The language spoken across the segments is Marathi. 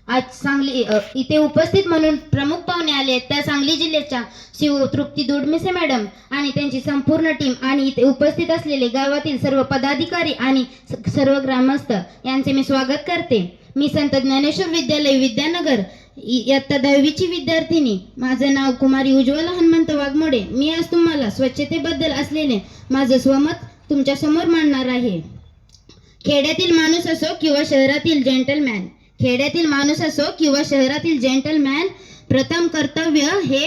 आज सांगली इथे उपस्थित म्हणून प्रमुख पाहुणे आले आहेत त्या सांगली जिल्ह्याच्या शिव तृप्ती दुडमिसे मॅडम आणि त्यांची संपूर्ण टीम आणि इथे उपस्थित असलेले गावातील सर्व पदाधिकारी आणि सर्व ग्रामस्थ यांचे मी स्वागत करते। मी संत ज्ञानेश्वर विद्यालय विद्यानगर इयत्ता 10वीची विद्यार्थिनी। माझं नाव कुमारी उज्ज्वला हनुमंत वाघमोडे। मी आज तुम्हाला स्वच्छतेबद्दल असलेले माझं स्वमत तुमच्या समोर मांडणार आहे। खेड्यातील माणूस असो किंवा शहरातील जेंटलमॅन, खेड्यातील माणूस असो किंवा शहरातील जेंटलमॅन, प्रथम कर्तव्य हे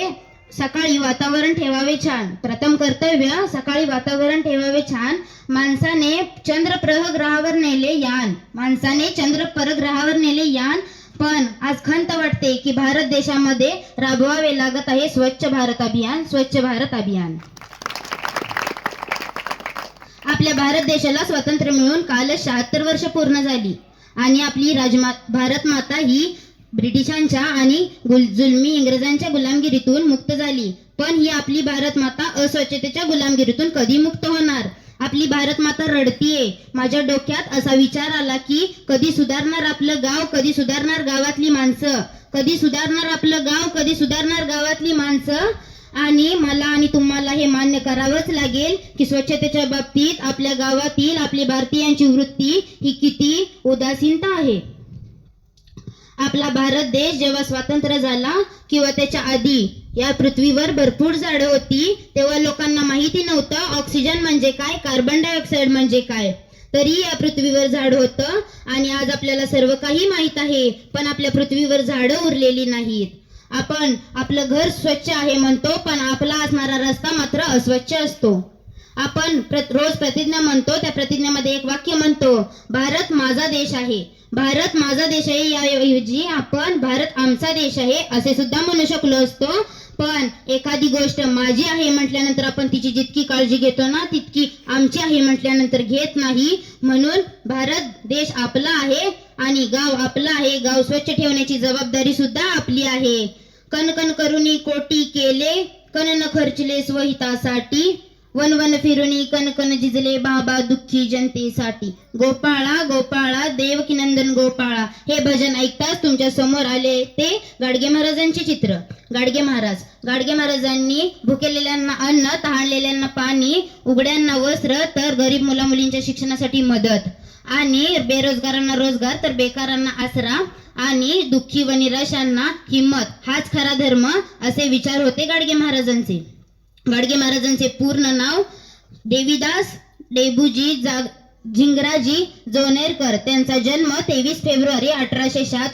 सकाळी वातावरण ठेवावे छान। प्रथम कर्तव्य सकाळी वातावरण ठेवावे छान। माणसाने चंद्र परग्रहावर नेले यान, माणसाने चंद्र परग्रहावर नेले यान। पण आज खंत वाटते की भारत देशामध्ये राबवावे लागत आहे स्वच्छ भारत अभियान, स्वच्छ भारत अभियान। आपल्या भारत देशाला स्वातंत्र्य मिळून कालच 76 वर्ष पूर्ण झाली आणि आपली भारत माता ही ब्रिटिशांच्या आणि जुलमी इंग्रजांच्या गुलामगिरीतून मुक्त झाली। पण ही आपली भारत माता अस्वच्छतेच्या गुलामगिरीतून कधी मुक्त होणार? आपली भारत माता रडतीये। माझ्या डोक्यात असा विचार आला की कधी सुधारणार आपलं गाव, कधी सुधारणार गावातली माणसं, कधी सुधारणार आपलं गाव, कधी सुधारणार गावातली माणसं। आणि मला आणि तुम्हाला हे मान्य करावंच लागेल की स्वच्छतेच्या बाबतीत आपल्या गावातील आपली भारतीयांची वृत्ती ही किती उदासीनता आहे। आपला भारत देश जेव्हा स्वतंत्र झाला किंवा त्याच्या आधी या पृथ्वीवर भरपूर झाडं होती, तेव्हा लोकांना माहिती नव्हतं ऑक्सिजन म्हणजे काय, कार्बन डायऑक्साईड म्हणजे काय। तरी या पृथ्वीवर झाड होतं आणि आज आपल्याला सर्व काही माहित आहे, पण आपल्या पृथ्वीवर झाडं उरलेली नाहीत। आपण आपलं घर स्वच्छ आहे म्हणतो, पण आपला असणारा रस्ता मात्र अस्वच्छ असतो। आपण रोज प्रतिज्ञा म्हणतो, त्या प्रतिज्ञेमध्ये एक वाक्य म्हणतो, भारत माझा देश आहे। भारत माझा देश आहे याऐवजी आपण भारत आमचा देश आहे असे सुद्धा म्हणू शकलो असतो। पण एखादी गोष्ट माझी आहे म्हटल्यानंतर आपण तिची जितकी काळजी घेतो ना, तितकी आमची आहे म्हटल्यानंतर घेत नाही। म्हणून भारत देश आपला आहे आणि गाव आपलं आहे। गाव स्वच्छ ठेवण्याची जबाबदारी सुद्धा आपली आहे। कण कण करुणी कोटी केले, कण न खर्चले स्वहितासाठी, वन वन फिरुनी कण कण जिजले बाबा दुःखी जनतेसाठी। गोपाळा गोपाळा देवकी नंदन गोपाळा हे भजन ऐकताच तुमच्या समोर आले ते गाडगे महाराजांचे चित्र। गाडगे महाराजांनी भुकेलेल्यांना अन्न, तहानलेल्यांना पाणी, उघड्यांना वस्त्र, तर गरीब मुला मुलींच्या शिक्षणासाठी मदत, आणि बेरोजगारांना रोजगार, तर बेकारांना आसरा, आणि दुःखी व निराशांना हिम्मत, हाच खरा धर्म असे विचार होते गाडगे महाराजांचे। गाडगे महाराजांचे पूर्ण नाव देवीदास डेबूजी झिंगराजी जोनेरकर। त्यांचा जन्म 23 फेब्रुवारी 1876